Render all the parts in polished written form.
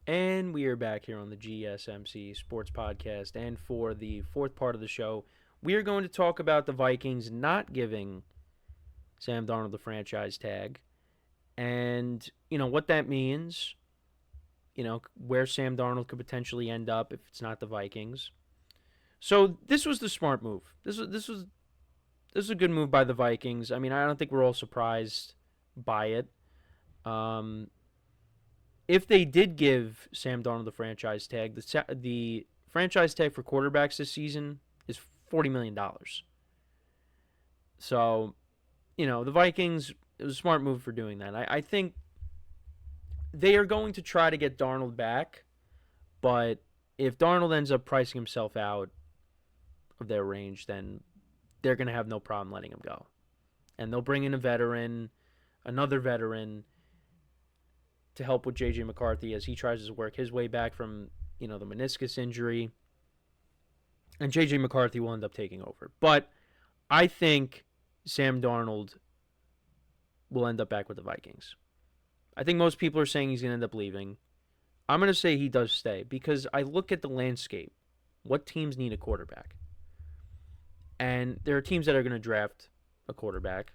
And we are back here on the GSMC Sports Podcast. And for the fourth part of the show, we are going to talk about the Vikings not giving Sam Darnold the franchise tag and, what that means, where Sam Darnold could potentially end up if it's not the Vikings. So this was the smart move. This was a good move by the Vikings. I mean, I don't think we're all surprised by it. If they did give Sam Darnold the franchise tag, the franchise tag for quarterbacks this season is $40 million. So, the Vikings, it was a smart move for doing that. I think they are going to try to get Darnold back, but if Darnold ends up pricing himself out of their range, then they're going to have no problem letting him go. And they'll bring in another veteran, to help with J.J. McCarthy as he tries to work his way back from, the meniscus injury. And J.J. McCarthy will end up taking over. But I think Sam Darnold will end up back with the Vikings. I think most people are saying he's going to end up leaving. I'm going to say he does stay because I look at the landscape. What teams need a quarterback? And there are teams that are going to draft a quarterback.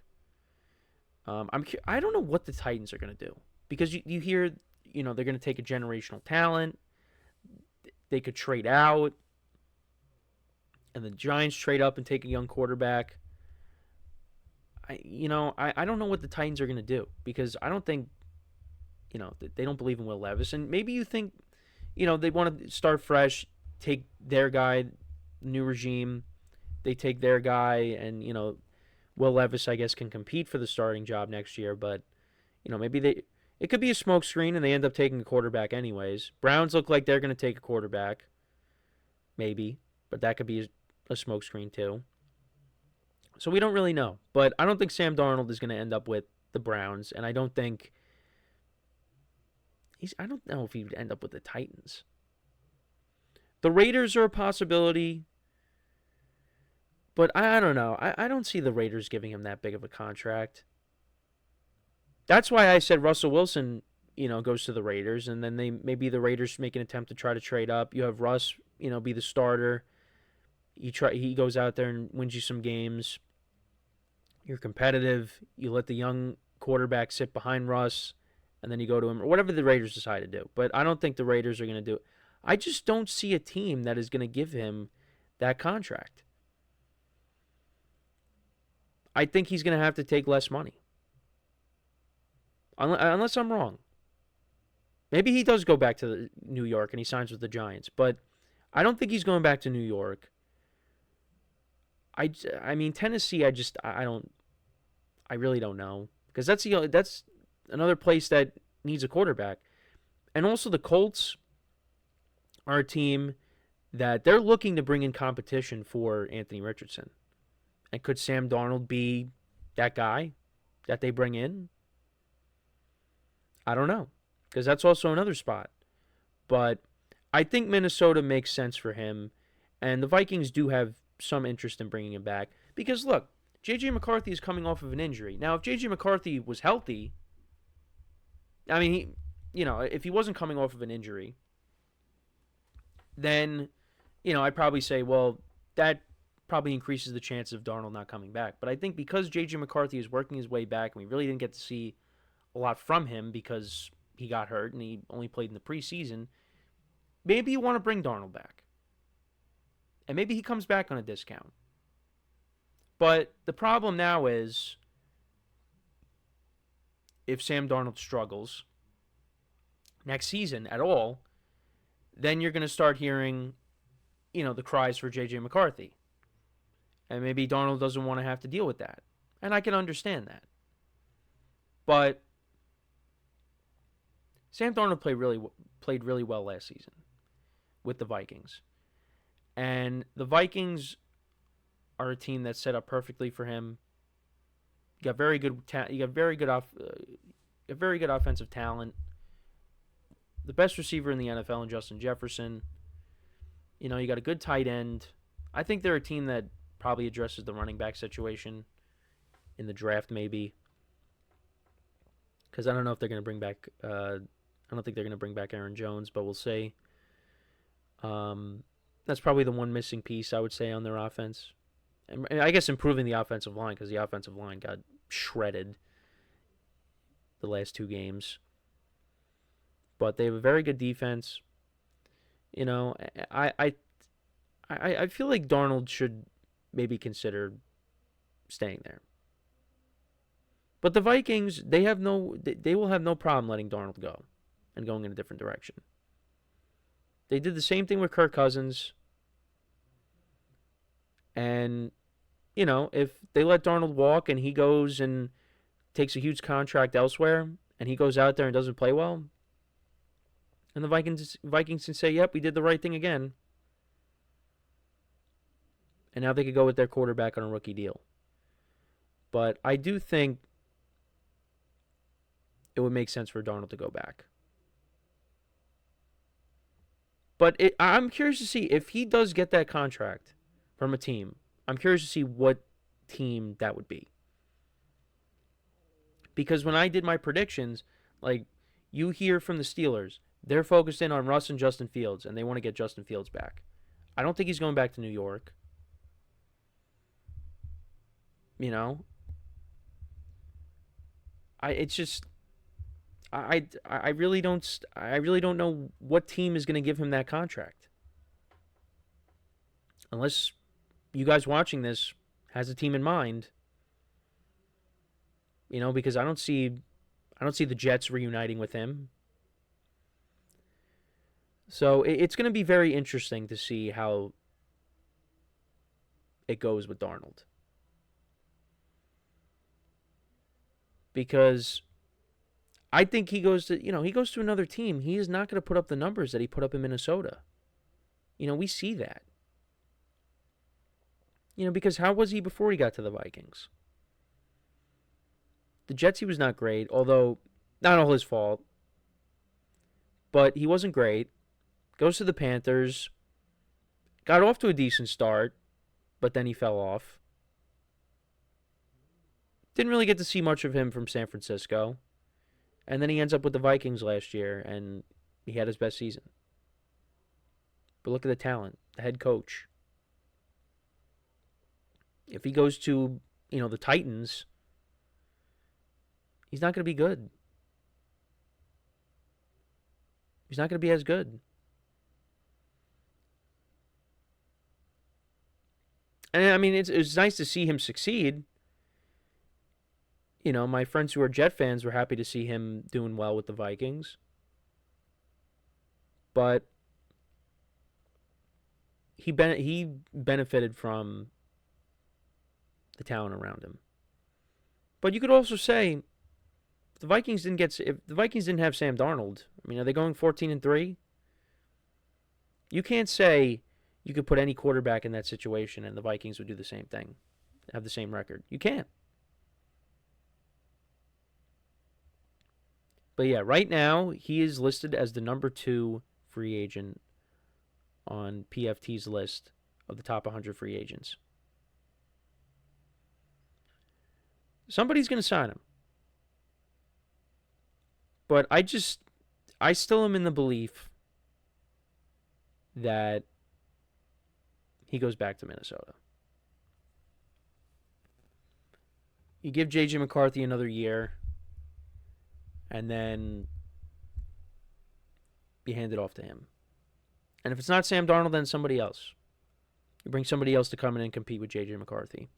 I don't know what the Titans are going to do. Because you hear, they're going to take a generational talent. They could trade out. And the Giants trade up and take a young quarterback. I don't know what the Titans are going to do. Because I don't think, they don't believe in Will Levis. And maybe you think, they want to start fresh, take their guy, new regime. They take their guy and, Will Levis, I guess, can compete for the starting job next year. But, maybe it could be a smokescreen, and they end up taking a quarterback anyways. Browns look like they're going to take a quarterback. Maybe. But that could be a smokescreen too. So we don't really know. But I don't think Sam Darnold is going to end up with the Browns. And I don't know if he would end up with the Titans. The Raiders are a possibility. But I don't know. I don't see the Raiders giving him that big of a contract. That's why I said Russell Wilson, goes to the Raiders, and then maybe the Raiders make an attempt to try to trade up. You have Russ, be the starter. He goes out there and wins you some games. You're competitive. You let the young quarterback sit behind Russ, and then you go to him, or whatever the Raiders decide to do. But I don't think the Raiders are going to do it. I just don't see a team that is going to give him that contract. I think he's going to have to take less money. Unless I'm wrong. Maybe he does go back to New York and he signs with the Giants. But I don't think he's going back to New York. I mean, Tennessee, I really don't know. Because that's another place that needs a quarterback. And also the Colts are a team that they're looking to bring in competition for Anthony Richardson. And could Sam Darnold be that guy that they bring in? I don't know, because that's also another spot. But I think Minnesota makes sense for him, and the Vikings do have some interest in bringing him back. Because, look, J.J. McCarthy is coming off of an injury. Now, if J.J. McCarthy was healthy, I mean, if he wasn't coming off of an injury, then, I'd probably say, well, that probably increases the chance of Darnold not coming back. But I think because J.J. McCarthy is working his way back, and we really didn't get to see a lot from him because he got hurt and he only played in the preseason, maybe you want to bring Darnold back. And maybe he comes back on a discount. But the problem now is if Sam Darnold struggles next season at all, then you're going to start hearing, the cries for J.J. McCarthy. And maybe Darnold doesn't want to have to deal with that. And I can understand that. But Sam Darnold played really well last season with the Vikings. And the Vikings are a team that's set up perfectly for him. You got very good offensive talent. The best receiver in the NFL in Justin Jefferson. You got a good tight end. I think they're a team that probably addresses the running back situation in the draft maybe. Because I don't know if they're going to bring back I I don't think they're going to bring back Aaron Jones, but we'll see. That's probably the one missing piece, I would say, on their offense. And I guess improving the offensive line, because the offensive line got shredded the last 2 games. But they have a very good defense. You know, I feel like Darnold should maybe consider staying there. But the Vikings, they will have no problem letting Darnold go and going in a different direction. They did the same thing with Kirk Cousins. And, you know, if they let Darnold walk and he goes and takes a huge contract elsewhere and he goes out there and doesn't play well, and the Vikings can say, yep, we did the right thing again. And now they could go with their quarterback on a rookie deal. But I do think it would make sense for Darnold to go back. But I'm curious to see if he does get that contract from a team. I'm curious to see what team that would be. Because when I did my predictions, like, you hear from the Steelers, they're focused in on Russ and Justin Fields, and they want to get Justin Fields back. I don't think he's going back to New York. You know? I really don't know what team is going to give him that contract. Unless you guys watching this has a team in mind. You know, because I don't see the Jets reuniting with him. So it's going to be very interesting to see how it goes with Darnold. Because I think he goes to another team. He is not going to put up the numbers that he put up in Minnesota. You know, we see that. You know, because how was he before he got to the Vikings? The Jets, he was not great, although not all his fault. But he wasn't great. Goes to the Panthers. Got off to a decent start, but then he fell off. Didn't really get to see much of him from San Francisco. And then he ends up with the Vikings last year, and he had his best season. But look at the talent, the head coach. If he goes to, the Titans, he's not going to be good. He's not going to be as good. And, I mean, it's nice to see him succeed. You know, my friends who are Jet fans were happy to see him doing well with the Vikings. But he benefited from the talent around him. But you could also say if the Vikings didn't have Sam Darnold, I mean, are they going 14-3? You can't say you could put any quarterback in that situation and the Vikings would do the same thing, have the same record. You can't. But yeah, right now he is listed as the number 2 free agent on PFT's list of the top 100 free agents. Somebody's going to sign him. But I still am in the belief that he goes back to Minnesota. You give J.J. McCarthy another year, and then you hand it off to him. And if it's not Sam Darnold, then somebody else. You bring somebody else to come in and compete with J.J. McCarthy.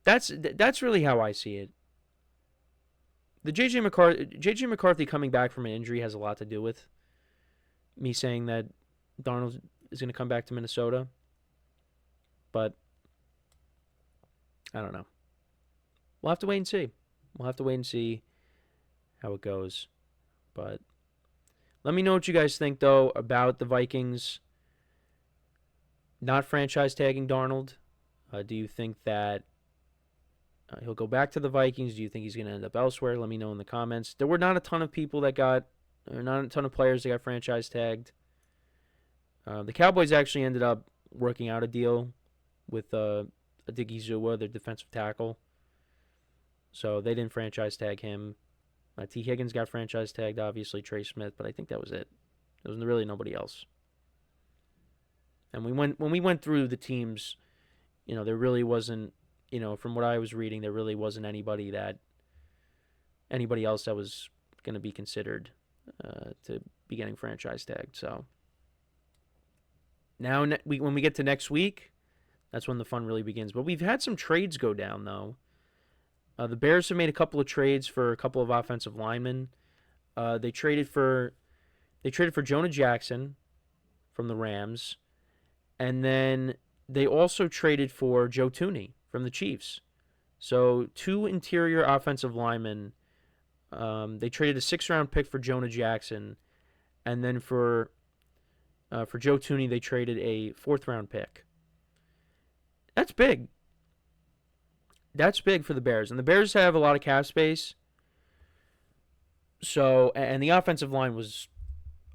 That's really how I see it. The J.J. McCarthy coming back from an injury has a lot to do with me saying that Darnold is going to come back to Minnesota. But I don't know. We'll have to wait and see. We'll have to wait and see how it goes. But let me know what you guys think, though, about the Vikings not franchise tagging Darnold. Do you think that he'll go back to the Vikings? Do you think he's going to end up elsewhere? Let me know in the comments. There were not a ton of people that not a ton of players that got franchise tagged. The Cowboys actually ended up working out a deal with Adiki Zua, their defensive tackle. So they didn't franchise tag him. T. Higgins got franchise tagged, obviously, Trey Smith, but I think that was it. There was really nobody else. And when we went through the teams, there really wasn't, from what I was reading, there really wasn't anybody else that was going to be considered to be getting franchise tagged. So now when we get to next week, that's when the fun really begins. But we've had some trades go down, though. The Bears have made a couple of trades for a couple of offensive linemen. They traded for Jonah Jackson from the Rams, and then they also traded for Joe Thuney from the Chiefs. So 2 interior offensive linemen. They traded a 6th-round pick for Jonah Jackson, and then for Joe Thuney they traded a 4th-round pick. That's big. That's big for the Bears, and the Bears have a lot of cap space. So, and the offensive line was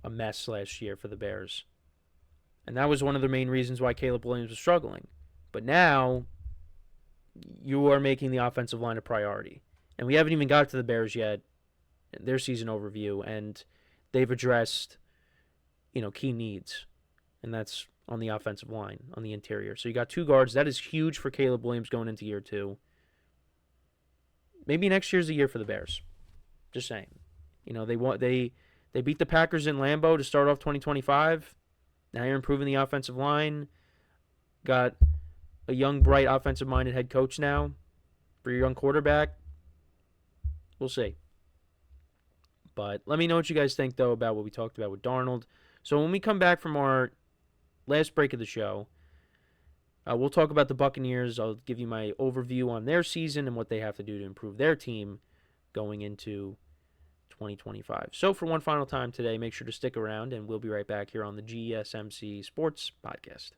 a mess last year for the Bears, and that was one of the main reasons why Caleb Williams was struggling. But now you are making the offensive line a priority, and we haven't even got to the Bears yet, their season overview, and they've addressed, key needs, and that's on the offensive line, on the interior. So you got 2 guards. That is huge for Caleb Williams going into year 2. Maybe next year's the year for the Bears. Just saying. They beat the Packers in Lambeau to start off 2025. Now you're improving the offensive line. Got a young, bright, offensive-minded head coach now for your young quarterback. We'll see. But let me know what you guys think, though, about what we talked about with Darnold. So when we come back from our last break of the show, we'll talk about the Buccaneers. I'll give you my overview on their season and what they have to do to improve their team going into 2025. So for one final time today, make sure to stick around, and we'll be right back here on the GSMC Sports Podcast.